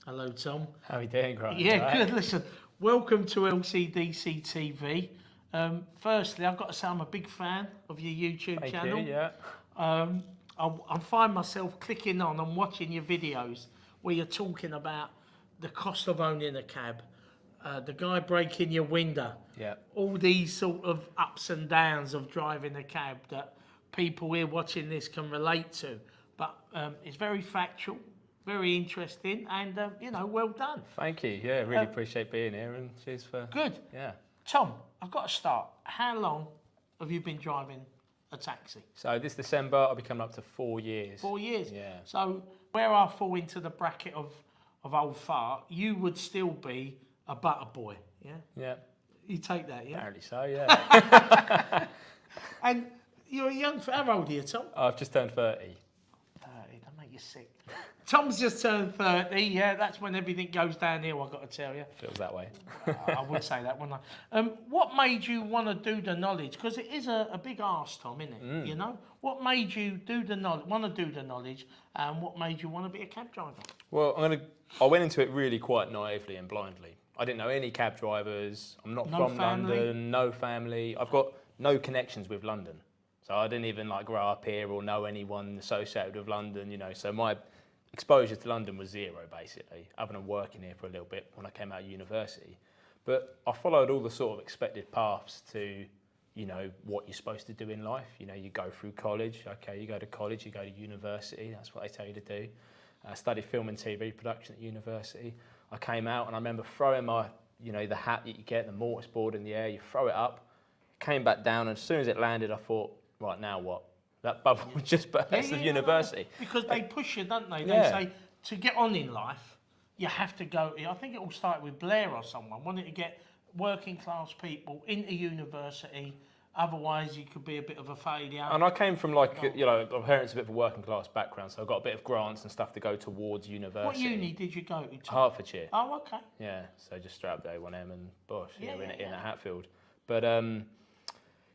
Hello, Tom. How are you doing, Grant? Yeah, Right? good. Listen, welcome to LCDC TV. Firstly, I've got to say I'm a big fan of your YouTube Thank channel. you, yeah. I find myself clicking on and watching your videos where you're talking about the cost of owning a cab, the guy breaking your window, Yeah. all these sort of ups and downs of driving a cab that people here watching this can relate to. But it's very factual, very interesting, and well done. Thank you. Yeah, really appreciate being here and cheers for... Good. Yeah. Tom, I've got to start. How long have you been driving a taxi? So this December, I'll be coming up to 4 years. 4 years? Yeah. So where I fall into the bracket of old fart, you would still be a butter boy, yeah? Yeah. You take that, yeah? Apparently so, yeah. And you're a young... How old are you, Tom? I've just turned 30. 30, that make you sick. Tom's just turned 30, yeah, that's when everything goes downhill, I've got to tell you. Feels that way. I would say that, wouldn't I? What made you want to do the knowledge? Because it is a big ask, Tom, isn't it? You know? What made you do the knowledge, want to do the knowledge, and what made you want to be a cab driver? Well, I went into it really quite naively and blindly. I didn't know any cab drivers. I'm not from London, no family. I've got no connections with London. So I didn't even like grow up here or know anyone associated with London, you know. So my exposure to London was zero, basically, other than working here for a little bit when I came out of university. But I followed all the sort of expected paths to, you know, what you're supposed to do in life. You know, you go through college, okay, you go to college, you go to university, that's what they tell you to do. I studied film and TV production at university. I came out and I remember throwing my, you know, the hat that you get, the mortise board in the air, you throw it up, it came back down, and as soon as it landed, I thought, right, now what? That bubble just burst of university. Because they push you, don't they? They Yeah. say, to get on in life, you have to go... I think it all started with Blair or someone, wanting to get working class people into university, otherwise you could be a bit of a failure. And I came from like, you know, my parents a bit of a working class background, so I got a bit of grants and stuff to go towards university. What uni did you go to? Hertfordshire. Oh, okay. Yeah, so just straight up the A1M and Bosch, in at Hatfield. But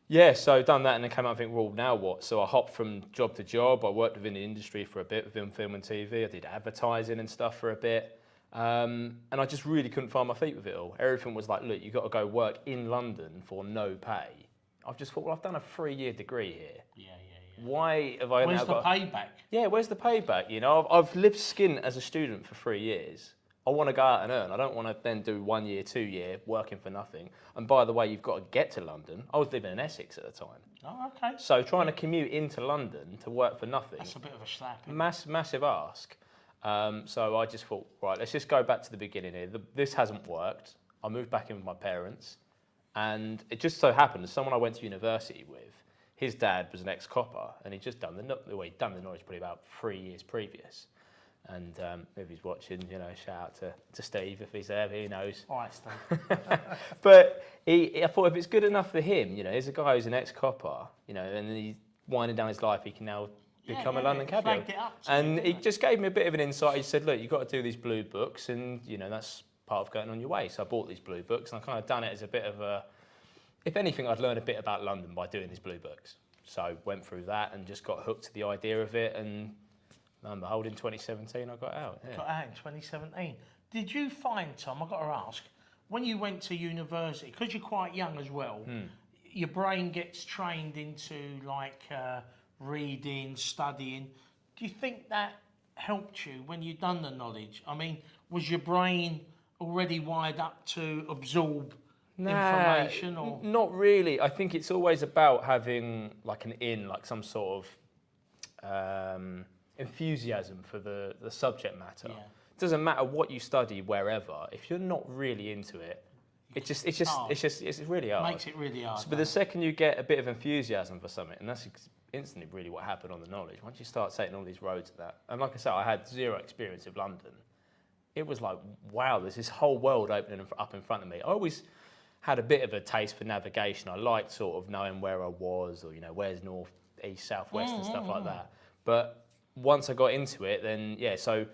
yeah, so done that and then came out and think, well, now what? So I hopped from job to job. I worked within the industry for a bit, within film and TV. I did advertising and stuff for a bit. And I just really couldn't find my feet with it all. Everything was like, look, you've got to go work in London for no pay. I've just thought, well, I've done a 3-year degree here. Yeah. Why have I Where's now the got... payback? Yeah, where's the payback? You know, I've lived skint as a student for 3 years. I want to go out and earn. I don't want to then do 1 year, 2 year, working for nothing. And by the way, you've got to get to London. I was living in Essex at the time. Oh, okay. So trying to commute into London to work for nothing. That's a bit of a slap. Massive ask. So I just thought, right, let's just go back to the beginning here. This hasn't worked. I moved back in with my parents. And it just so happened that someone I went to university with, his dad was an ex-copper, and he'd just done the knowledge probably about 3 years previous. And if he's watching, you know, shout out to Steve if he's there, he knows. All right, Steve. But I thought if it's good enough for him, you know, here's a guy who's an ex-copper, you know, and he's winding down his life, he can now become a London cabbie. And he just gave me a bit of an insight. He said, look, you've got to do these blue books, and, you know, that's part of going on your way. So I bought these blue books, and I kind of done it as a bit of a, if anything, I'd learned a bit about London by doing these blue books. So went through that and just got hooked to the idea of it, and I'm behold, in 2017 I got out. Yeah. Got out in 2017. Did you find, Tom, I've got to ask, when you went to university, because you're quite young as well, your brain gets trained into like reading, studying. Do you think that helped you when you done the knowledge? I mean, was your brain already wired up to absorb information? Or Not really. I think it's always about having like like some sort of enthusiasm for the subject matter. Yeah. It doesn't matter what you study wherever. If you're not really into it, it's really hard. Makes it really hard. But the second you get a bit of enthusiasm for something, and that's instantly really what happened on the knowledge. Once you start taking all these roads at that, and like I said, I had zero experience of London. It was like, wow, there's this whole world opening up in front of me. I always had a bit of a taste for navigation. I liked sort of knowing where I was, or, you know, where's north, east, south, west, and stuff like that. But once I got into it, then, yeah, so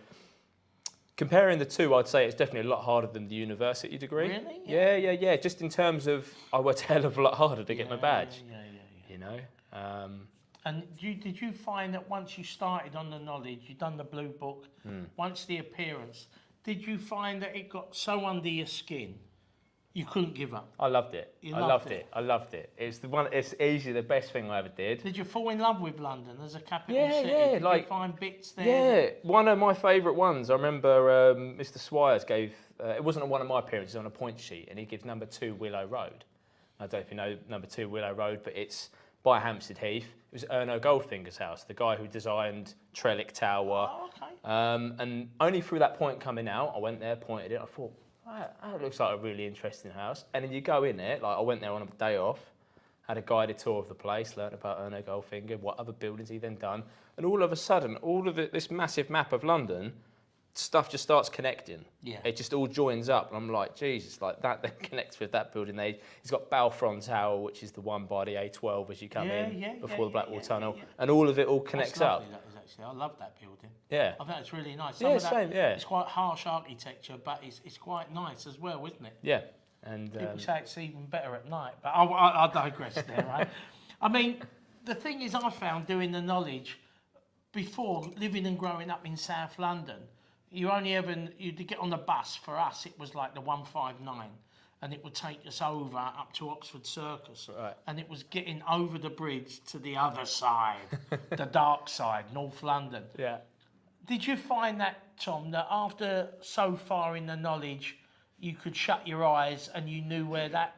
comparing the two, I'd say it's definitely a lot harder than the university degree. Really? Yeah. Just in terms of, I worked a hell of a lot harder to get my badge. Yeah. You know? And did you find that once you started on the knowledge, you'd done the blue book, once the appearance, did you find that it got so under your skin, you couldn't give up? I loved it. You I loved loved it. it. I loved it. It's the one. It's easily the best thing I ever did. Did you fall in love with London as a capital Yeah, city? yeah, Did like- you find bits there? Yeah, one of my favourite ones. I remember Mr. Swires gave. It wasn't on one of my appearances, on a point sheet, and he gives number 2 Willow Road. I don't know if you know number 2 Willow Road, but it's by Hampstead Heath. It was Erno Goldfinger's house, the guy who designed Trellick Tower. Oh, okay. And only through that point coming out, I went there, pointed it. I thought, that looks like a really interesting house. And then you go in there, like I went there on a day off, had a guided tour of the place, learned about Erno Goldfinger, what other buildings he'd then done. And all of a sudden, all of this massive map of London, stuff just starts connecting. Yeah. It just all joins up. And I'm like, Jesus, like that then connects with that building. He's got Balfron Tower, which is the one by the A12 as you come before the Blackwall Tunnel. And all of it all connects That's up. lovely, that is actually. I love that building. Yeah. I think it's really nice. Yeah, same, yeah. It's quite harsh architecture, but it's quite nice as well, isn't it? Yeah. And People say it's even better at night, but I digress there, right? I mean, the thing is, I found doing the knowledge before living and growing up in South London, you'd get on the bus. For us, it was like the 159, and it would take us over up to Oxford Circus, Right. and it was getting over the bridge to the other side, the dark side, North London. yeah. Did you find that, Tom, that after so far in the knowledge, you could shut your eyes and you knew where that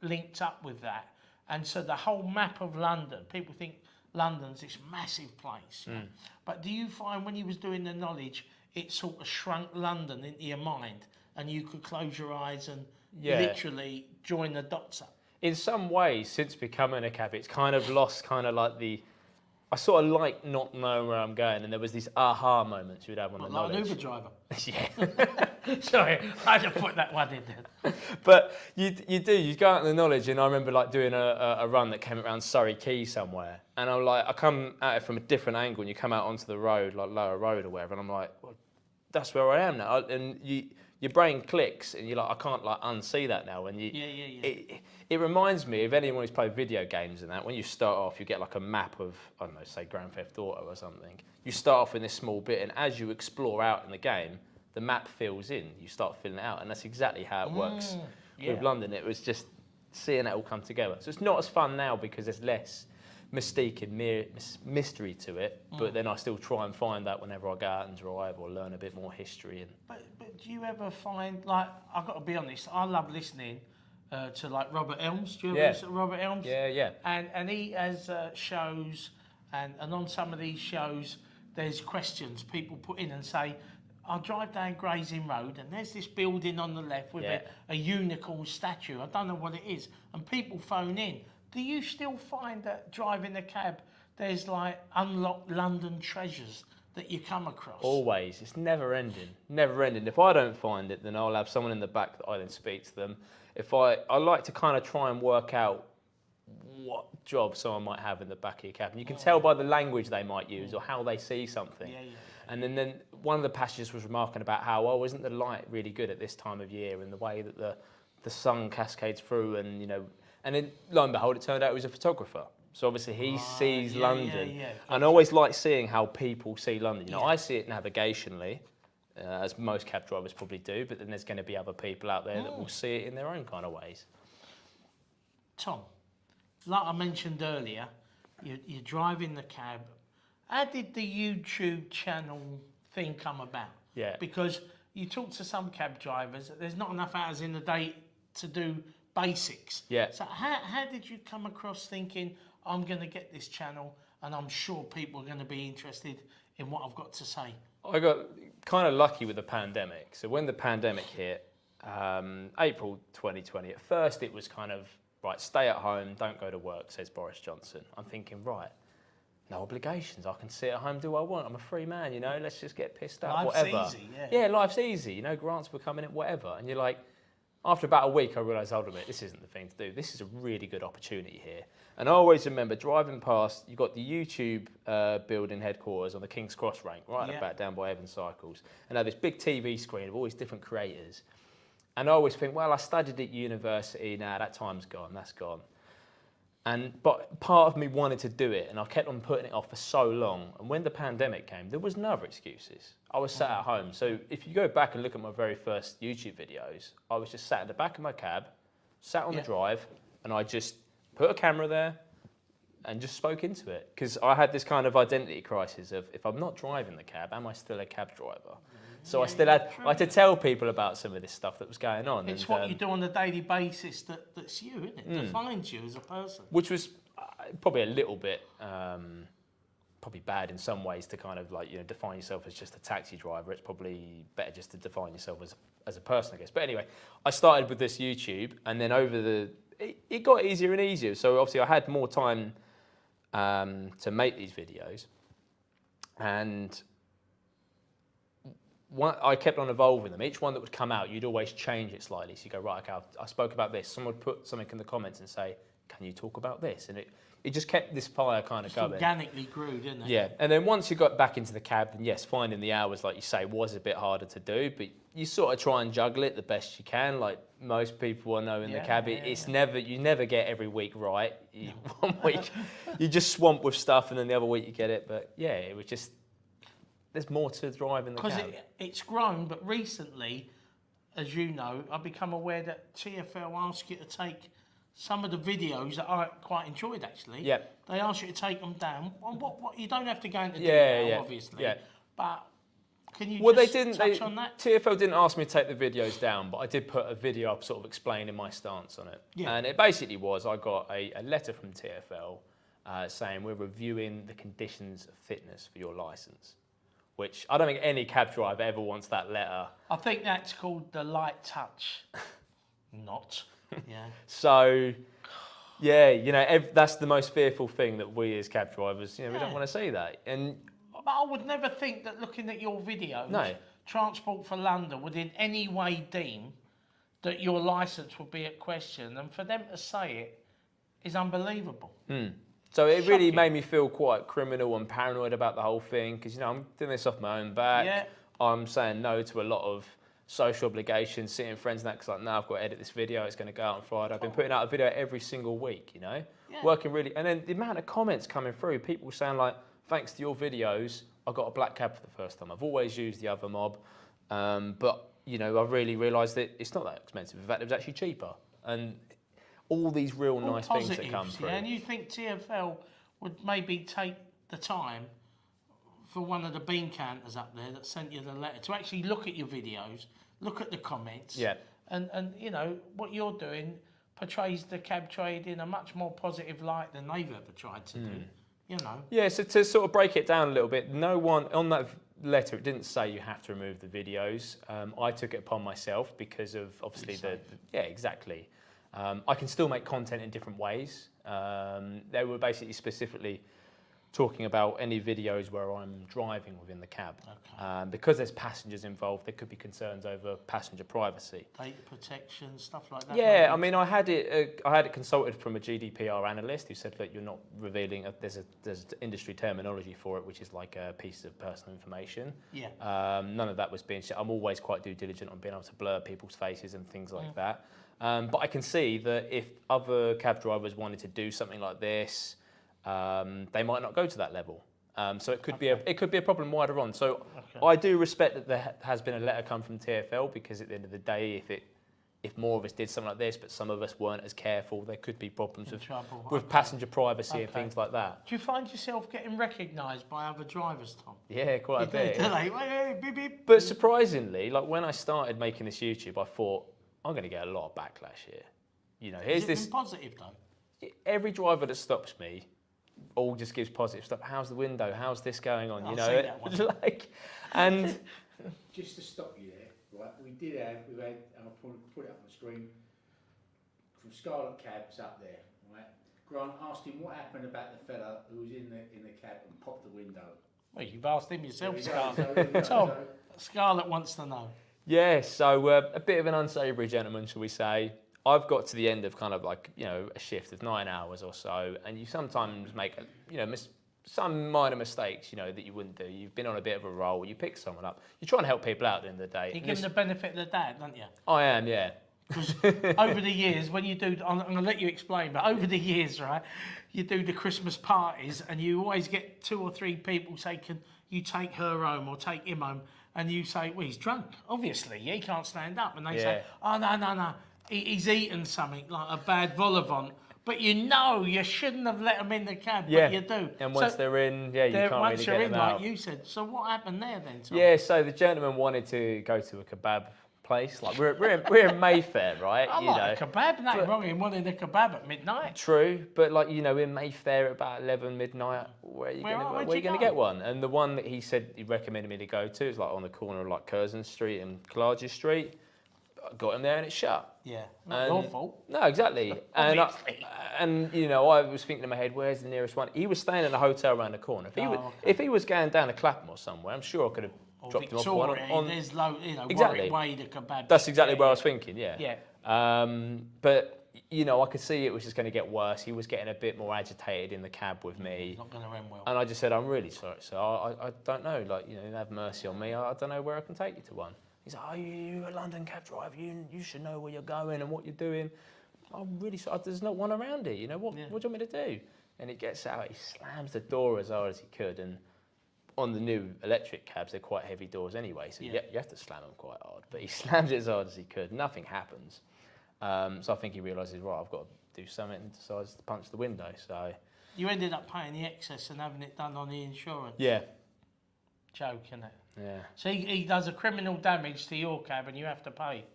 linked up with that? And so the whole map of London, people think London's this massive place. Yeah? But do you find when you was doing the knowledge, it sort of shrunk London into your mind and you could close your eyes and literally join the dots up? In some ways, since becoming a cabbie, it's kind of lost kind of like the... I sort of like not knowing where I'm going, and there was these aha moments you'd have on the Like an knowledge. Uber driver. Yeah. Sorry, I had to put that one in there. But you go out in the knowledge, and I remember like doing a run that came around Surrey Quay somewhere, and I come at it from a different angle, and you come out onto the road, like Lower Road or whatever, and I'm like, well, that's where I am now, and your brain clicks, and you're like, I can't like unsee that now. And it reminds me of anyone who's played video games and that. When you start off, you get like a map of, I don't know, say Grand Theft Auto or something. You start off in this small bit, and as you explore out in the game, the map fills in. You start filling it out, and that's exactly how it works with London. It was just seeing it all come together. So it's not as fun now because there's less mystique and mystery to it, but then I still try and find that whenever I go out and drive or learn a bit more history. And But do you ever find, like, I've got to be honest, I love listening to like Robert Elms. Do you ever listen to Robert Elms? Yeah, yeah. And he has shows, and on some of these shows, there's questions people put in and say, I'll drive down Grazing Road and there's this building on the left with a unicorn statue. I don't know what it is. And people phone in. Do you still find that driving a cab, there's like unlocked London treasures that you come across? Always. It's never ending. Never ending. If I don't find it, then I'll have someone in the back that I then speak to them. If I like to kind of try and work out what job someone might have in the back of your cab. And you can tell by the language they might use or how they see something. Yeah, yeah. And then one of the passengers was remarking about how, oh, isn't the light really good at this time of year, and the way that the sun cascades through, and you know, and then lo and behold, it turned out he was a photographer. So obviously he sees London. And I always like seeing how people see London. You know, I see it navigationally, as most cab drivers probably do, but then there's going to be other people out there that will see it in their own kind of ways. Tom, like I mentioned earlier, you're driving the cab. How did the YouTube channel thing come about? Yeah. Because you talk to some cab drivers, there's not enough hours in the day to do basics. Yeah. So how did you come across thinking, I'm going to get this channel and I'm sure people are going to be interested in what I've got to say? I got kind of lucky with the pandemic. So when the pandemic hit, April 2020, at first it was kind of, right, stay at home, don't go to work, says Boris Johnson. I'm thinking, right, no obligations. I can sit at home, do what I want. I'm a free man, you know. Let's just get pissed out, Life's whatever. easy, yeah. Yeah, life's easy. You know, grants were coming in, whatever. And you're like, after about a week, I realised, hold on a minute, this isn't the thing to do. This is a really good opportunity here. And I always remember driving past, you've got the YouTube building headquarters on the King's Cross rank, right at the back, down by Evans Cycles. And they have this big TV screen of all these different creators. And I always think, well, I studied at university, now that time's gone, that's gone. But part of me wanted to do it, and I kept on putting it off for so long. And when the pandemic came, there was no other excuses. I was sat at home. So if you go back and look at my very first YouTube videos, I was just sat at the back of my cab, sat on the drive, and I just put a camera there and just spoke into it. Because I had this kind of identity crisis of, if I'm not driving the cab, am I still a cab driver? So I had to tell people about some of this stuff that was going on. It's what you do on a daily basis that's you, isn't it? Defines you as a person. Which was probably a little bit probably bad in some ways to kind of like, you know, define yourself as just a taxi driver. It's probably better just to define yourself as a person, I guess. But anyway, I started with this YouTube, and then it got easier and easier. So obviously I had more time to make these videos, and I kept on evolving them. Each one that would come out, you'd always change it slightly. So you go, right, okay, I spoke about this. Someone would put something in the comments and say, can you talk about this? And it just kept this fire kind of going. Organically grew, didn't it? Yeah, and then once you got back into the cab, then yes, finding the hours, like you say, was a bit harder to do, but you sort of try and juggle it the best you can. Like most people I know in the cab, you never get every week right. One week you just swamp with stuff, and then the other week you get it. But yeah, it was just, there's more to driving the cab. Because it's grown, but recently, as you know, I've become aware that TfL ask you to take some of the videos that I quite enjoyed, actually. Yeah. They ask you to take them down. What you don't have to go into detail, obviously. Yeah. But can you touch on that? TfL didn't ask me to take the videos down, but I did put a video up sort of explaining my stance on it. Yeah. And it basically was, I got a letter from TfL saying we're reviewing the conditions of fitness for your licence. Which I don't think any cab driver ever wants that letter. I think that's called the light touch. Not. Yeah. So, yeah, you know, that's the most fearful thing that we as cab drivers, you know, we don't want to see that. But I would never think that looking at your videos, Transport for London would in any way deem that your licence would be at question. And for them to say it is unbelievable. So it really made me feel quite criminal and paranoid about the whole thing, because, you know, I'm doing this off my own back. Yeah. I'm saying no to a lot of social obligations, seeing friends and that, because like, now I've got to edit this video, it's going to go out on Friday. I've been putting out a video every single week, you know, working really. And then the amount of comments coming through, people saying like, thanks to your videos, I got a black cab for the first time. I've always used the other mob, but, you know, I really realised that it's not that expensive. In fact, it was actually cheaper. And all these real nice things that come through. And you think TfL would maybe take the time for one of the bean counters up there that sent you the letter to actually look at your videos, look at the comments, and you know, what you're doing portrays the cab trade in a much more positive light than they've ever tried to do, you know. Yeah, so to sort of break it down a little bit, no one, on that letter, it didn't say you have to remove the videos. I took it upon myself because of, obviously, exactly. I can still make content in different ways. They were basically specifically talking about any videos where I'm driving within the cab. Okay. Because there's passengers involved, there could be concerns over passenger privacy. Data protection, stuff like that. Yeah, I mean, I had it consulted from a GDPR analyst who said that you're not revealing, there's industry terminology for it, which is like a piece of personal information. Yeah. None of that was being shared. I'm always quite due diligent on being able to blur people's faces and things like that. But I can see that if other cab drivers wanted to do something like this, they might not go to that level. So it could be a problem wider on. So I do respect that there has been a letter come from TfL, because at the end of the day, if more of us did something like this, but some of us weren't as careful, there could be problems with passenger privacy and things like that. Do you find yourself getting recognised by other drivers, Tom? Yeah, quite a bit. Hey, beep, beep. But surprisingly, like when I started making this YouTube, I thought, I'm going to get a lot of backlash here. You know, here's this. Been positive though. Every driver that stops me, all just gives positive stuff. How's the window? How's this going on? I'll you know, see that one. like, and just to stop you there, right? We've had, I'll put it up on the screen, from Scarlet Cabs up there, right? Grant asked him what happened about the fella who was in the cab and popped the window. Well, you've asked him yourself, Scarlet. Tom, Scarlet wants to know. Yeah, so a bit of an unsavoury gentleman, shall we say. I've got to the end of kind of like, you know, a shift of 9 hours or so, and you sometimes make, some minor mistakes, you know, that you wouldn't do. You've been on a bit of a roll, you pick someone up. You're trying to help people out at the end of the day. You give them the benefit of the doubt, don't you? I am, yeah. Because over the years, when you do, I'm going to let you explain, but over the years, right, you do the Christmas parties and you always get 2 or 3 people say, can you take her home or take him home? And you say, well, he's drunk, obviously, he can't stand up. And they say, oh, no, he's eaten something, like a bad vol au vent. But you shouldn't have let them in the cab, but you do. And once they're in, you can't really get them out. Once you're in, like you said. So what happened there then, Tom? Yeah, so the gentleman wanted to go to a kebab place. Like we're in Mayfair, right? I like a kebab. Nothing wrong in wanting a kebab at midnight. True, but like in Mayfair at about 11 midnight, where are you going to get one? And the one that he said he recommended me to go to is like on the corner of like Curzon Street and Clarges Street. I got him there and it's shut. Yeah, not your fault. No, exactly. and I was thinking in my head, where's the nearest one? He was staying in a hotel around the corner. If he was going down to Clapham or somewhere, I'm sure I could have dropped him off one on. There's exactly. Warwick Way the kebab. That's exactly where I was thinking. Yeah. Yeah. But I could see it was just going to get worse. He was getting a bit more agitated in the cab with me. Not going to end well. And I just said, I'm really sorry, sir. I don't know. Have mercy on me. I don't know where I can take you to one. He's like, oh, you're a London cab driver. You should know where you're going and what you're doing. I'm really sorry. There's not one around here. What do you want me to do? And he gets out. He slams the door as hard as he could. And on the new electric cabs, they're quite heavy doors anyway. So you have to slam them quite hard. But he slams it as hard as he could. Nothing happens. So I think he realises, right, I've got to do something, and decides to punch the window. So you ended up paying the excess and having it done on the insurance. Yeah. Joke, isn't it? Yeah. So he does a criminal damage to your cab and you have to pay.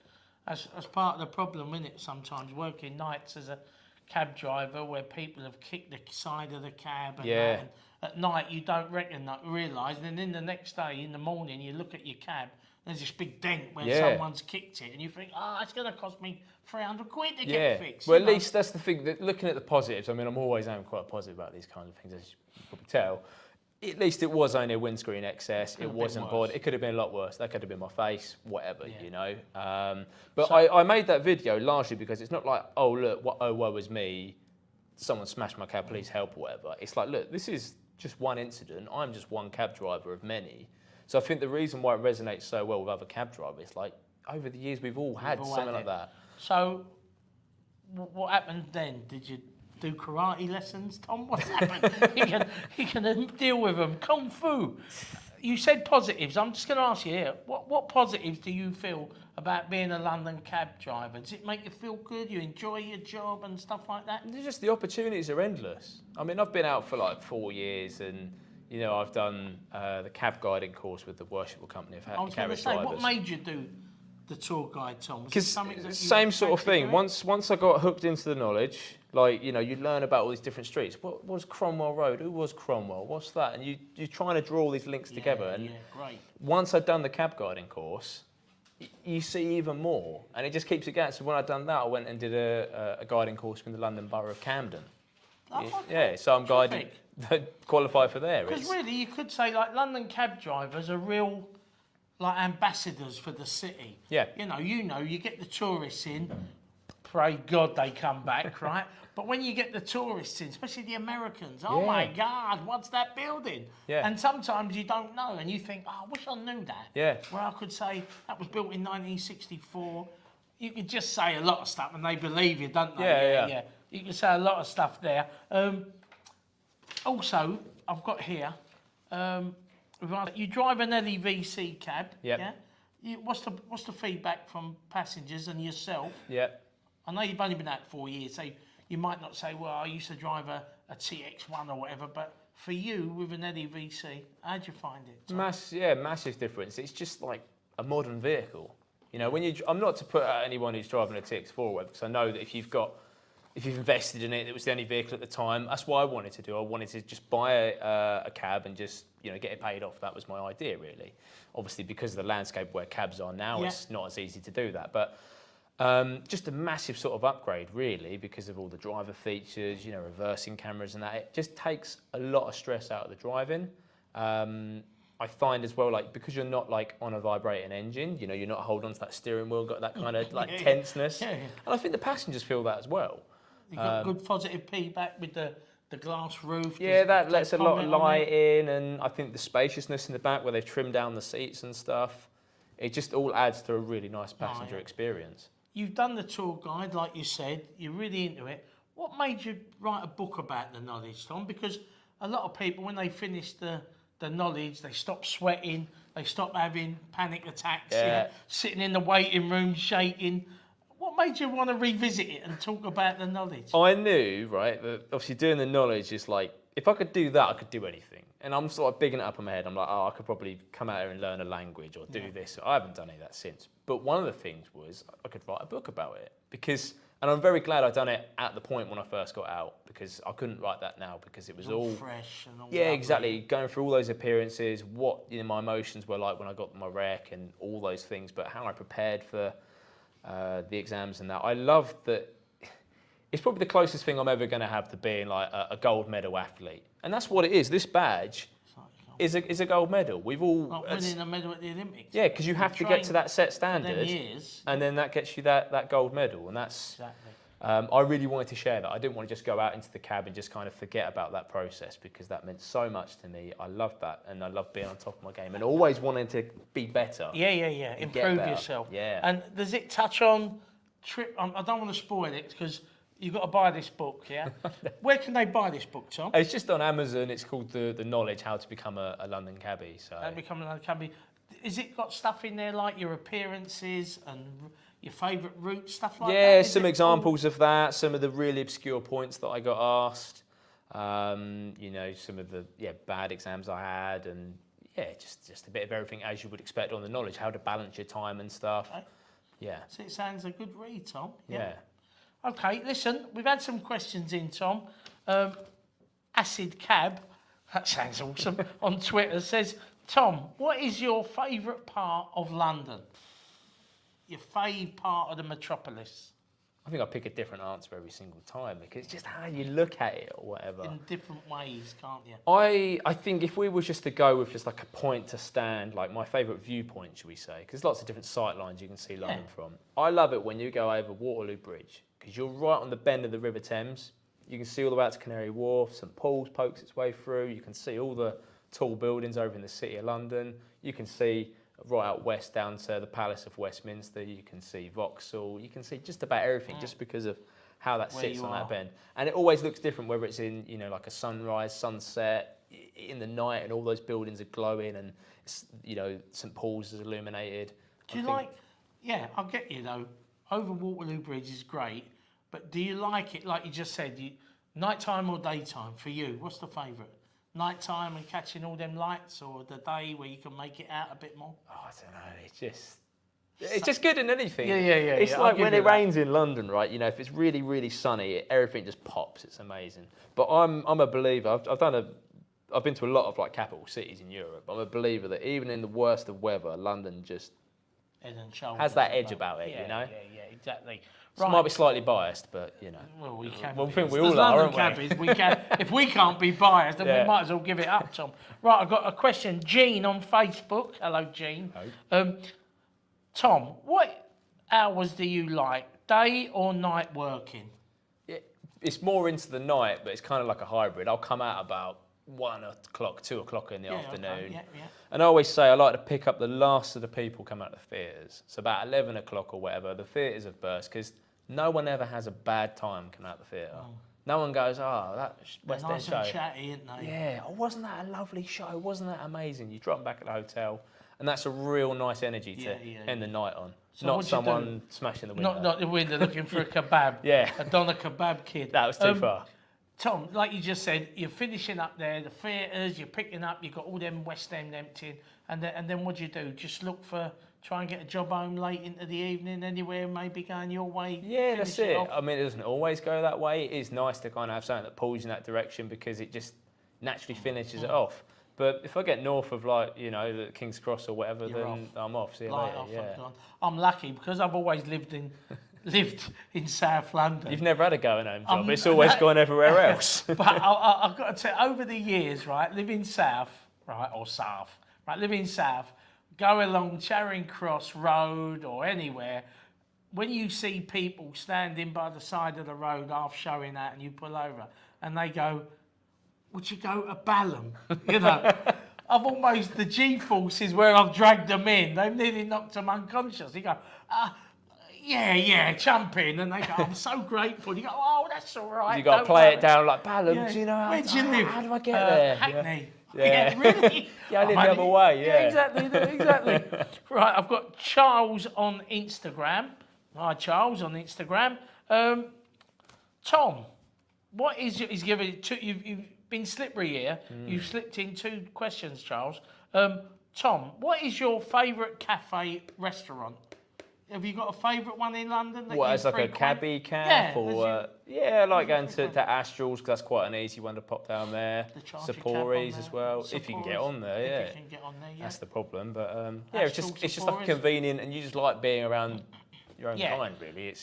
That's part of the problem, isn't it? Sometimes working nights as a cab driver where people have kicked the side of the cab and that, and at night you don't realise, and then in the next day in the morning you look at your cab, there's this big dent where someone's kicked it and you think, it's going to cost me 300 quid to get fixed. Well, at least that's the thing, that looking at the positives, I mean, I'm always quite positive about these kinds of things, as you can probably tell. At least it was only a windscreen excess. It wasn't body. It could have been a lot worse. That could have been my face, whatever, But I made that video largely because it's not like, oh, look, woe is me. Someone smashed my cab, please help or whatever. It's like, look, this is just one incident. I'm just one cab driver of many. So I think the reason why it resonates so well with other cab drivers, like over the years, we've all had something like that. So what happened then? Did you do karate lessons, Tom? What's happened? you can deal with them. Kung Fu. You said positives. I'm just going to ask you here. What positives do you feel about being a London cab driver? Does it make you feel good? You enjoy your job and stuff like that? Just the opportunities are endless. I mean, I've been out for like 4 years and, I've done the cab guiding course with the worshipful company of I was going to say, what made you do the tour guide, Tom? Because same sort of thing. Once I got hooked into the knowledge, like, you learn about all these different streets. What was Cromwell Road? Who was Cromwell? What's that? And you're trying to draw all these links together. And great. Once I'd done the cab guiding course, you see even more. And it just keeps it going. So when I'd done that, I went and did a guiding course from the London Borough of Camden. So I'm guiding, qualified for there. Because really, you could say, like, London cab drivers are real, like, ambassadors for the city. Yeah. You get the tourists in, pray God they come back, right? But when you get the tourists in, especially the Americans, oh my God, what's that building? Yeah. And sometimes you don't know and you think, I wish I knew that. Yeah. Where I could say, that was built in 1964. You could just say a lot of stuff and they believe you, don't they? Yeah. You can say a lot of stuff there. Also, I've got here, you drive an LEVC cab, yeah? What's the feedback from passengers and yourself? Yeah. I know you've only been out 4 years, so you might not say, well, I used to drive a TX1 or whatever, but for you, with an LEVC, how'd you find it? Massive difference. It's just like a modern vehicle. I'm not to put out anyone who's driving a TX4 or whatever, because I know that if you've invested in it, it was the only vehicle at the time. That's what I wanted to do. I wanted to just buy a cab and just get it paid off. That was my idea, really. Obviously, because of the landscape where cabs are now, it's not as easy to do that. But just a massive sort of upgrade, really, because of all the driver features, reversing cameras and that. It just takes a lot of stress out of the driving. I find as well, like, because you're not like on a vibrating engine, you're not holding on to that steering wheel, got that kind of like tenseness. And I think the passengers feel that as well. You got good positive feedback with the glass roof. Yeah, that lets a lot of light in, and I think the spaciousness in the back where they've trimmed down the seats and stuff, it just all adds to a really nice passenger experience. you've done the tour guide, like you said. You're really into it. What made you write a book about the knowledge, Tom? Because a lot of people, when they finish the knowledge, they stop sweating, they stop having panic attacks, sitting in the waiting room shaking. What made you want to revisit it and talk about the knowledge? I knew, right, that obviously doing the knowledge is like, if I could do that, I could do anything. And I'm sort of bigging it up in my head. I'm like, oh, I could probably come out here and learn a language or do this. I haven't done any of that since. But one of the things was I could write a book about it. And I'm very glad I'd done it at the point when I first got out, because I couldn't write that now because it was all fresh and all exactly. Going through all those appearances, what my emotions were like when I got my rec and all those things, but how I prepared for the exams and that. I love that. It's probably the closest thing I'm ever going to have to being like a gold medal athlete, and that's what it is. This badge is a gold medal. We've all like winning a medal at the Olympics. Yeah, because you have to get to that set standard, and then that gets you that gold medal, and that's. Exactly. I really wanted to share that. I didn't want to just go out into the cab and just kind of forget about that process, because that meant so much to me. I loved that, and I loved being on top of my game and always wanting to be better. Yeah. Improve yourself. Yeah. And does it touch on trip? I don't want to spoil it because you've got to buy this book, yeah? Where can they buy this book, Tom? It's just on Amazon. It's called The Knowledge, How to Become a London Cabbie. So. How to Become a London Cabbie. Is it got stuff in there like your appearances and your favourite routes, stuff like that? Yeah, some examples of that, some of the really obscure points that I got asked, some of the bad exams I had, and just a bit of everything as you would expect on the knowledge, how to balance your time and stuff. Okay. Yeah. So it sounds a good read, Tom. Yeah. Okay, listen, we've had some questions in, Tom. Acid Cab, that sounds awesome, on Twitter says, Tom, what is your favourite part of London? Your fave part of the metropolis? I think I pick a different answer every single time, because it's just how you look at it or whatever. In different ways, can't you? I think if we were just to go with just like a point to stand, like my favourite viewpoint, should we say, because there's lots of different sight lines you can see London from. I love it when you go over Waterloo Bridge, because you're right on the bend of the River Thames. You can see all the way out to Canary Wharf. St Paul's pokes its way through. You can see all the tall buildings over in the City of London. You can see right out west down to the Palace of Westminster. You can see Vauxhall. You can see just about everything just because of how that sits on that bend. And it always looks different, whether it's in, like a sunrise, sunset, in the night, and all those buildings are glowing, and St Paul's is illuminated. Do you like? Yeah, I'll get you though. Over Waterloo Bridge is great, but do you like it, like you just said, nighttime or daytime for you? What's the favourite? Nighttime and catching all them lights, or the day where you can make it out a bit more? Oh, I don't know. It's just good in anything. Yeah. It's like when it rains in London, right? If it's really, really sunny, everything just pops. It's amazing. But I'm a believer. I've been to a lot of like capital cities in Europe. I'm a believer that even in the worst of weather, London just has that edge about it. Yeah, exactly. So I might be slightly biased, but Well, we can. I think we all are, aren't Cabbies, we can. If we can't be biased, then we might as well give it up, Tom. Right, I've got a question. Jean on Facebook. Hello, Jean. Tom, what hours do you like, day or night working? It's more into the night, but it's kind of like a hybrid. I'll come out about 1 o'clock, 2 o'clock in the afternoon. Okay. Yeah. And I always say I like to pick up the last of the people come out of the theatres. So about 11 o'clock or whatever, the theatres have burst, because no one ever has a bad time coming out of the theatre. No one goes, that West End show. Nice and chatty, aren't they? Yeah, wasn't that a lovely show? Wasn't that amazing? You drop them back at the hotel, and that's a real nice energy to end the night on. So not someone smashing the window. Not the window looking for a kebab. A Donna Kebab kid. That was too far. Tom, like you just said, you're finishing up there, the theatres, you're picking up, you've got all them West End emptying, and then what do you do? Just try and get a job home late into the evening, anywhere maybe going your way? Yeah, that's it. I mean, it doesn't always go that way. It is nice to kind of have something that pulls you in that direction, because it just naturally finishes it off. But if I get north of the King's Cross or whatever, then I'm off. See you later. I'm lucky because I've always lived in South London. You've never had a going home job. It's always gone everywhere else. But I've got to tell you, over the years, right, living south, go along Charing Cross Road or anywhere, when you see people standing by the side of the road half showing that, and you pull over and they go, would you go to Balham? I've almost, the G-forces where I've dragged them in, they've nearly knocked them unconscious. You go, Yeah, jump in, and they go, I'm so grateful. You go, oh, that's all right. You got to play it down like balance, you know. Where do you live? How do I get there? Hackney. Yeah. Really? Yeah, I live the other way, yeah. Exactly. Right, I've got Charles on Instagram. Hi, Charles on Instagram. Tom, what is he's given you've been slippery here. You've slipped in 2 questions, Charles. Tom, what is your favourite cafe restaurant? Have you got a favourite one in London? That What, it's like frequent? a Cabbie caf? Yeah, I like going to Astrals because that's quite an easy one to pop down there. The Charger Saporis cab on as well, there. if you can get on there, yeah. If you can get on there, yeah. That's the problem, but it's just Saporis. like convenient, and you just like being around your own Yeah. kind, really.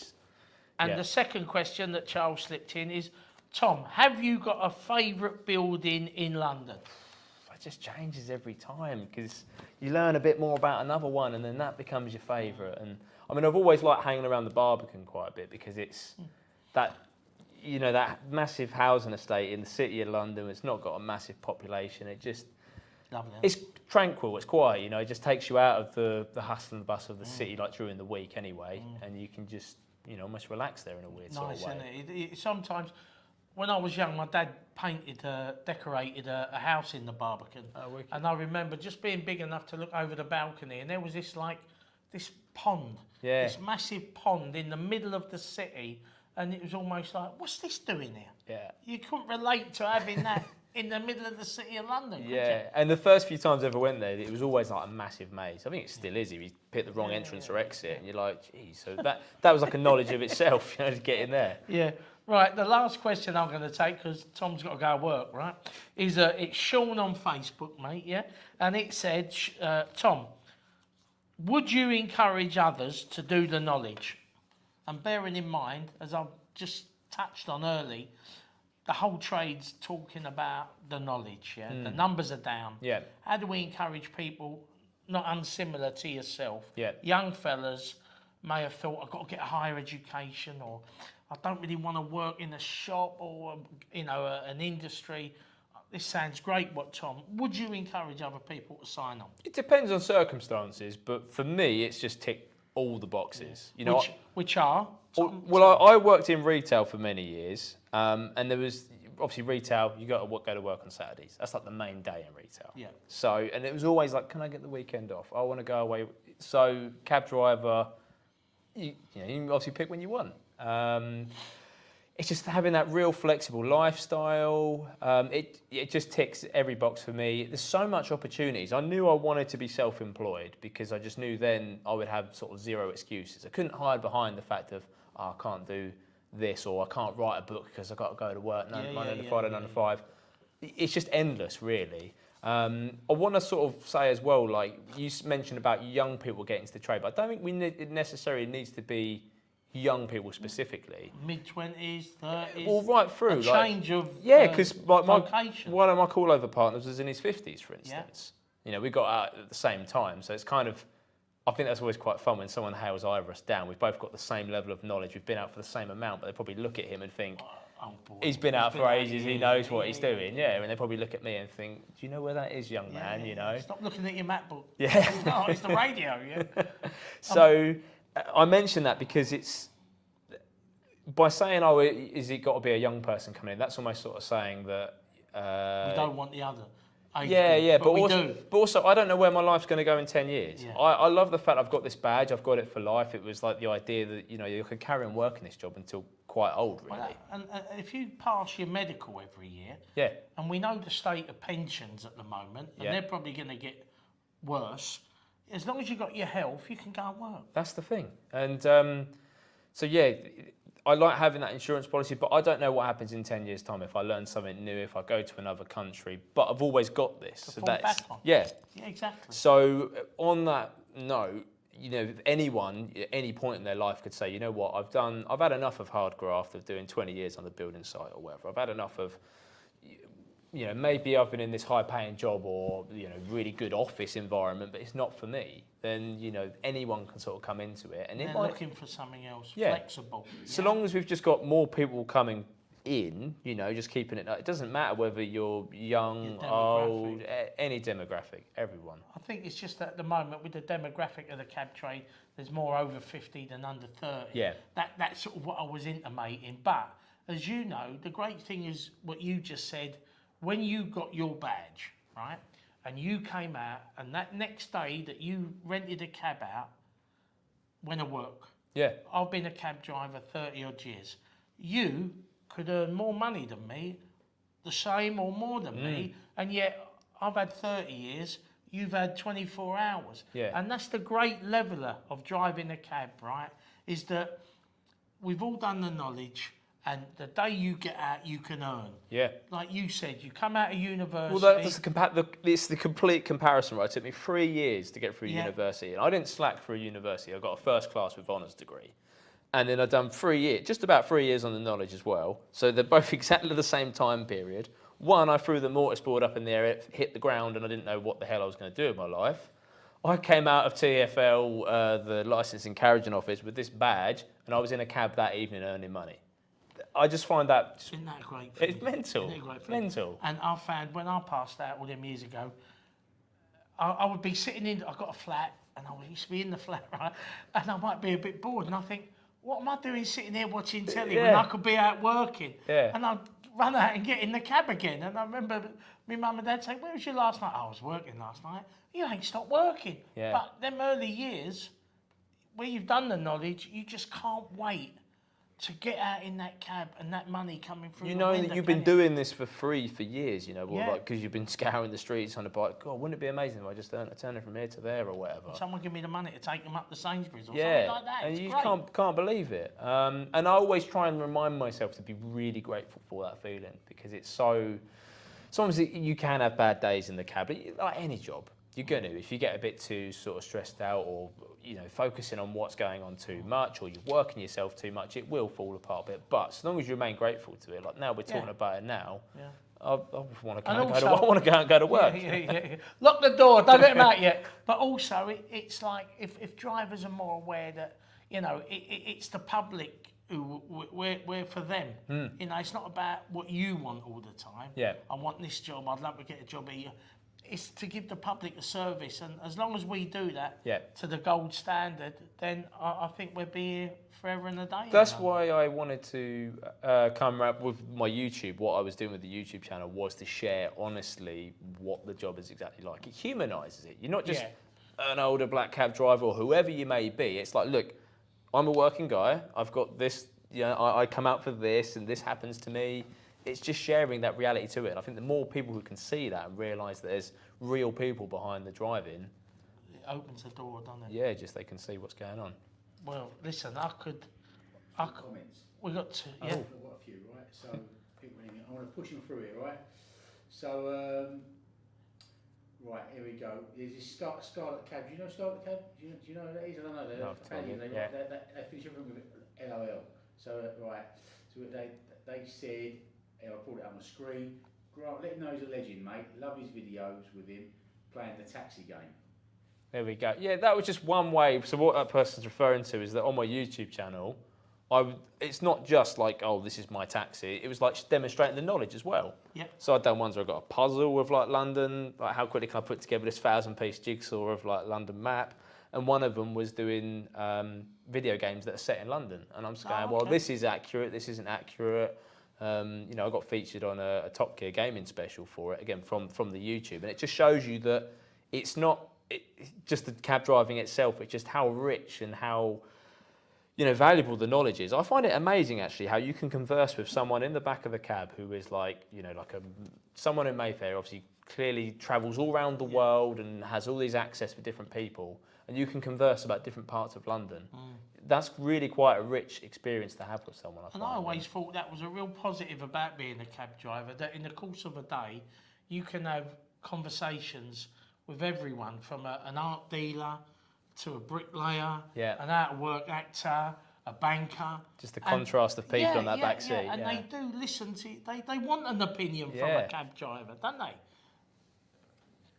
The second question that Charles slipped in is, Tom, have you got a favourite building in London? It just changes every time because you learn a bit more about another one, and then that becomes your favourite. And I mean, I've always liked hanging around the Barbican quite a bit because it's that massive housing estate in the city of London. It's not got a massive population. It's tranquil. It's quiet. You know, it just takes you out of the hustle and bustle of the city, like during the week anyway, and you can just almost relax there in a weird sort of way. Isn't it? Sometimes, when I was young, my dad decorated a house in the Barbican, and I remember just being big enough to look over the balcony, and there was this pond, this massive pond in the middle of the city, and it was almost like, what's this doing here? Yeah, you couldn't relate to having that in the middle of the city of London. Could you? And the first few times I ever went there, it was always like a massive maze. I think it still is if you pick the wrong entrance or exit, and you're like, geez. So that was like a knowledge of itself, to get in there. Yeah. Right, the last question I'm going to take, because Tom's got to go to work, right, is it's Sean on Facebook, mate, yeah? And it said, Tom, would you encourage others to do the knowledge? And bearing in mind, as I've just touched on early, the whole trade's talking about the knowledge, yeah? The numbers are down. Yeah. How do we encourage people, not unsimilar to yourself, yeah. young fellas may have thought, I've got to get a higher education, or I don't really want to work in a shop or, an industry. This sounds great, Tom. Would you encourage other people to sign on? It depends on circumstances, but for me, it's just tick all the boxes. Which are? Well, I worked in retail for many years, and there was obviously retail. You got to go to work on Saturdays. That's like the main day in retail. Yeah. So, and it was always like, can I get the weekend off? I want to go away. So, cab driver, you can obviously pick when you want. It's just having that real flexible lifestyle. It just ticks every box for me. There's so much opportunities. I knew I wanted to be self-employed because I just knew then I would have sort of zero excuses. I couldn't hide behind the fact of, I can't do this, or I can't write a book because I've got to go to work Monday to Friday, 9 to 5. It's just endless, really. I want to sort of say as well, like you mentioned about young people getting into the trade, but I don't think it necessarily needs to be young people specifically. Mid-20s, 30s. All right through. A change of because one of my call-over partners was in his 50s, for instance. Yeah. We got out at the same time, so it's kind of, I think that's always quite fun when someone hails either of us down. We've both got the same level of knowledge. We've been out for the same amount, but they probably look at him and think, he's been out for ages, he knows what he's doing. Yeah, and they probably look at me and think, do you know where that is, young man, Stop looking at your MacBook. Yeah. No, it's the radio, yeah. So I mention that because it's, by saying, is it got to be a young person coming in, that's almost sort of saying that... we don't want the other. But also, I don't know where my life's going to go in 10 years. Yeah. I love the fact I've got this badge, I've got it for life. It was like the idea that, you could carry on working this job until quite old, really. Well, and if you pass your medical every year, and we know the state of pensions at the moment, and they're probably going to get worse, as long as you've got your health, you can go and work. That's the thing. And I like having that insurance policy, but I don't know what happens in 10 years' time if I learn something new, if I go to another country. But I've always got this. To fall back on. Yeah, exactly. So on that note, anyone at any point in their life could say, you know what, I've had enough of hard graft of doing 20 years on the building site or whatever. I've had enough of, maybe I've been in this high-paying job or, really good office environment, but it's not for me. Then, anyone can sort of come into it. And they're looking for something else, flexible. So long as we've just got more people coming in, you know, just keeping it. It doesn't matter whether you're young, Your old, any demographic, everyone. I think it's just that at the moment with the demographic of the cab trade, there's more over 50 than under 30. Yeah. That's sort of what I was intimating. But as you know, the great thing is what you just said. When you got your badge, right, and you came out, and that next day that you rented a cab out, went to work. Yeah. I've been a cab driver 30 odd years. You could earn more money than me, the same or more than me, and yet I've had 30 years, you've had 24 hours. Yeah. And that's the great leveller of driving a cab, right? Is that we've all done the knowledge, and the day you get out, you can earn. Yeah. Like you said, you come out of university. Well, that's it's the complete comparison, right? It took me 3 years to get through university. And I didn't slack through university. I got a first class with honours degree. And then I've done 3 years, just about 3 years on the knowledge as well. So they're both exactly the same time period. One, I threw the mortisboard up in the air, it hit the ground, and I didn't know what the hell I was going to do with my life. I came out of TfL, the licensing carriaging office, with this badge, and I was in a cab that evening earning money. I just find that... Isn't that a great thing? It's mental. Isn't it a great thing? Mental. And I found when I passed out all them years ago, I would be sitting in, I got a flat, and I used to be in the flat, right? And I might be a bit bored, and I think, what am I doing sitting here watching telly when I could be out working? Yeah. And I'd run out and get in the cab again. And I remember my mum and dad saying, where was you last night? I was working last night. You ain't stopped working. Yeah. But them early years, where you've done the knowledge, you just can't wait to get out in that cab and that money coming through. You the know window, that you've can been you? doing this for free for years, you know, Yeah. like because you've been scouring the streets on a bike. God, wouldn't it be amazing if I just turn it from here to there or whatever? Someone give me the money to take them up to Sainsbury's or Yeah, something like that. and It's you great. can't believe it. And I always try and remind myself to be really grateful for that feeling because it's so. Sometimes you can have bad days in the cab, but like any job, you're going to. If you get a bit too sort of stressed out or, you know, focusing on what's going on too much or you're working yourself too much, it will fall apart a bit. But as long as you remain grateful to it, like now we're talking about it now, I want to go to work. Yeah. Lock the door, don't let them out yet. But also, it's like if drivers are more aware that, you know, it's the public who we're for them. You know, it's not about what you want all the time. Yeah. I want this job, I'd love to get a job here. It's to give the public a service, and as long as we do that to the gold standard, then I think we'll be here forever and a day. That's why I wanted to come up with my YouTube. What I was doing with the YouTube channel was to share honestly what the job is exactly like. It humanises it. You're not just an older black cab driver or whoever you may be. It's like, look, I'm a working guy. I've got this, you know, I come out for this and this happens to me. It's just sharing that reality to it. And I think the more people who can see that and realise that there's real people behind the driving, it opens the door, doesn't it? Yeah, just they can see what's going on. Well, listen, Comments. we got to, I've got a few, right? So, people, I want to push them through here, right? So, right, here we go. There's this Scarlet Cab. Do you know Scarlet Cab? Do you know who that is? I don't know. They're Italian. They finish everything with LOL. So, right. So they said, I'll put it on the screen. Grant, let him know he's a legend, mate. Love his videos with him playing the taxi game. There we go. Yeah, that was just one way. So what that person's referring to is that on my YouTube channel, it's not just like, oh, this is my taxi. It was like demonstrating the knowledge as well. Yeah. So I've done ones where I got a puzzle with like London, like how quickly can I put together this 1,000-piece jigsaw of like London map. And one of them was doing video games that are set in London. And I'm just going, well, this is accurate, this isn't accurate. You know, I got featured on a Top Gear gaming special for it, again, from the YouTube. And it just shows you that it's not just the cab driving itself, it's just how rich and how, you know, valuable the knowledge is. I find it amazing, actually, how you can converse with someone in the back of a cab who is like, you know, like someone in Mayfair, obviously clearly travels all around the world and has all these access with different people. And you can converse about different parts of London. That's really quite a rich experience to have with someone. I always thought that was a real positive about being a cab driver, that in the course of a day, you can have conversations with everyone, from an art dealer to a bricklayer, an out-of-work actor, a banker. Just the contrast of people on that back seat. And they do listen to, they want an opinion from a cab driver, don't they?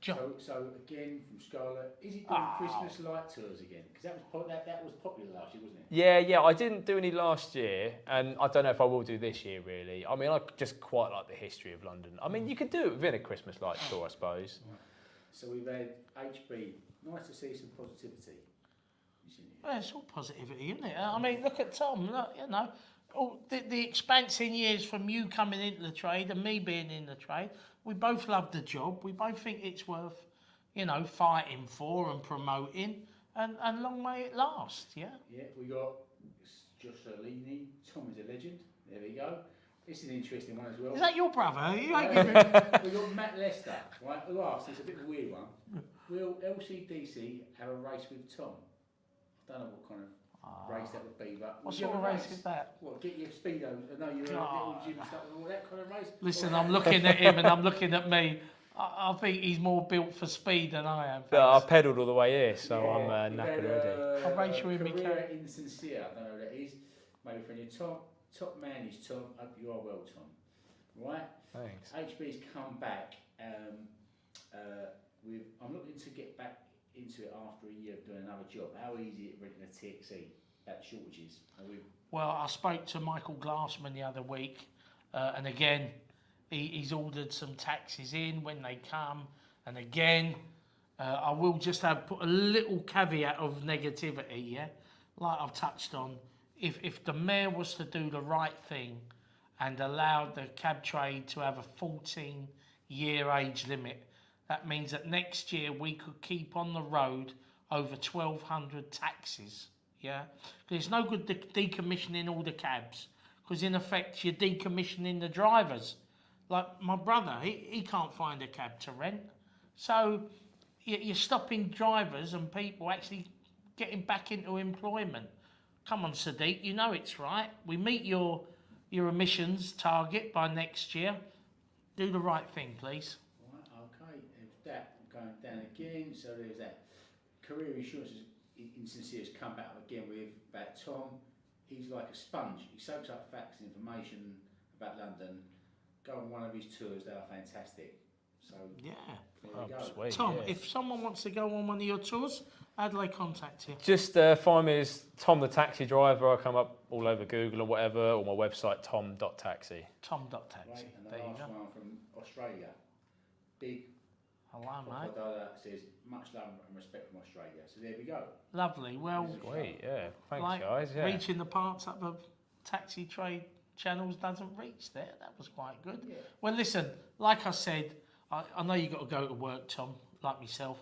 So again, from Scarlett, is he doing Christmas light tours again? Because that was popular last year, wasn't it? Yeah. I didn't do any last year, and I don't know if I will do this year, really. I mean, I just quite like the history of London. I mean, you could do it within a Christmas light tour, I suppose. Right. So we've had HB. Nice to see some positivity. Well, it's all positivity, isn't it? I mean, look at Tom. Look, you know, all the expanse in years from you coming into the trade and me being in the trade. We both love the job. We both think it's worth, you know, fighting for and promoting, and long may it last. Yeah. Yeah, we got Josh Salini. Tom is a legend. There we go. This is an interesting one as well. Is that your brother? We got Matt Lester, right? Who asked? It's a bit of a weird one. Will LCDC have a race with Tom? I don't know what kind of race that would be, but what sort of race is that? What, get your speedo? I know you're a little gym stuff and all that kind of race. Listen, I'm looking at him and I'm looking at me. I think he's more built for speed than I am. Yeah, I pedalled all the way here, so I'm knackered already. I'll race you with me. Career insincere. I don't know who that is. Maybe from your top man is Tom. Hope you are well, Tom. Right. Thanks. HB's come back. I'm looking to get back into it after a year of doing another job. How easy is it renting a TXE? About shortages. Well, I spoke to Michael Glassman the other week, and again, he's ordered some taxis in when they come, and again, I will just put a little caveat of negativity, yeah? Like I've touched on, if the mayor was to do the right thing and allowed the cab trade to have a 14-year age limit, that means that next year we could keep on the road over 1,200 taxis, yeah? Because it's no good decommissioning all the cabs, because in effect you're decommissioning the drivers. Like my brother, he can't find a cab to rent. So you're stopping drivers and people actually getting back into employment. Come on, Sadiq, you know it's right. We meet your emissions target by next year. Do the right thing, please. That going down again, so there's that. Career insurance insincere has come back again with about Tom. He's like a sponge. He soaks up facts and information about London. Go on one of his tours, they are fantastic. So yeah, there we go. Sweet, Tom, yeah. if someone wants to go on one of your tours, how do they contact you? Just find me as Tom the Taxi Driver. I come up all over Google or whatever, or my website tom.taxi. Tom.taxi. Right, and the there you last go. one from Australia. Big. Hello, mate. Says much love and respect from Australia. So there we go. Lovely. Well, Sweet, yeah. Thanks, like guys. Yeah. reaching the parts that the taxi trade channels doesn't reach there. That was quite good. Yeah. Well, listen, like I said, I know you got to go to work, Tom, like myself.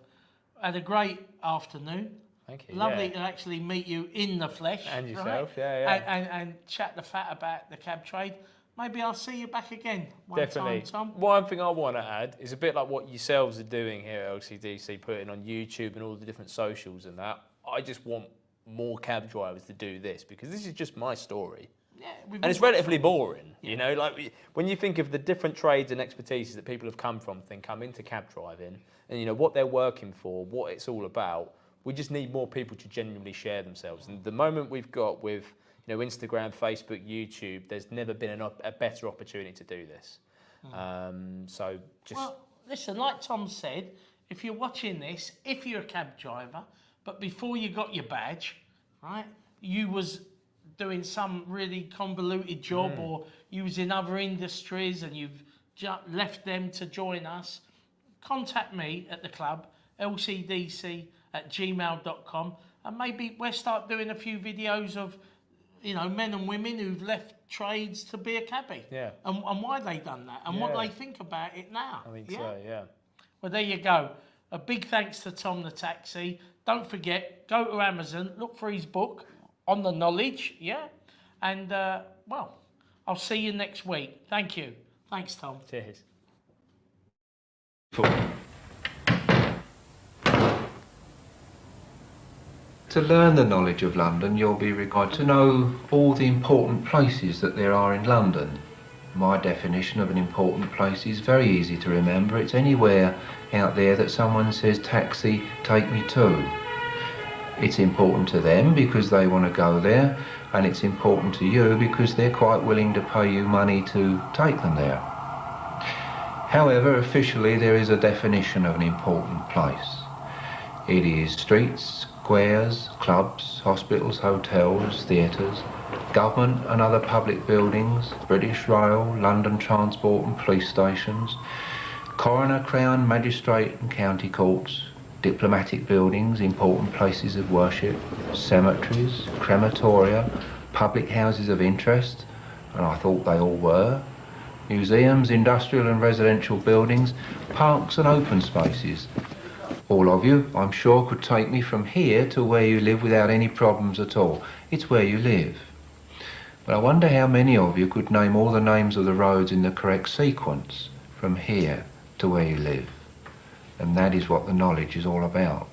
Had a great afternoon. Thank you. Lovely to actually meet you in the flesh. And yourself, right? yeah. And chat the fat about the cab trade. Maybe I'll see you back again one Definitely. time, Tom. One thing I want to add is a bit like what yourselves are doing here at LCDC, putting on YouTube and all the different socials and that. I just want more cab drivers to do this because this is just my story. Yeah, and it's relatively boring, you know, like when you think of the different trades and expertises that people have come from, come into cab driving and, you know, what they're working for, what it's all about, we just need more people to genuinely share themselves. And the moment we've got with, you know, Instagram, Facebook, YouTube, there's never been a better opportunity to do this. So just... Well, listen, like Tom said, if you're watching this, if you're a cab driver, but before you got your badge, right, you was doing some really convoluted job or you was in other industries and you've left them to join us, contact me at the club, lcdc@gmail.com, and maybe we'll start doing a few videos of, you know, men and women who've left trades to be a cabbie. Yeah. And why they done that and what they think about it now. I think so, yeah. Well, there you go. A big thanks to Tom the Taxi. Don't forget, go to Amazon, look for his book, On the Knowledge, yeah? And, well, I'll see you next week. Thank you. Thanks, Tom. Cheers. To learn the knowledge of London, you'll be required to know all the important places that there are in London. My definition of an important place is very easy to remember. It's anywhere out there that someone says, taxi, take me to. It's important to them because they want to go there, and it's important to you because they're quite willing to pay you money to take them there. However, officially there is a definition of an important place. It is streets, squares, clubs, hospitals, hotels, theatres, government and other public buildings, British Rail, London Transport and police stations, coroner, crown, magistrate and county courts, diplomatic buildings, important places of worship, cemeteries, crematoria, public houses of interest, and I thought they all were, museums, industrial and residential buildings, parks and open spaces. All of you, I'm sure, could take me from here to where you live without any problems at all. It's where you live. But I wonder how many of you could name all the names of the roads in the correct sequence from here to where you live. And that is what the knowledge is all about.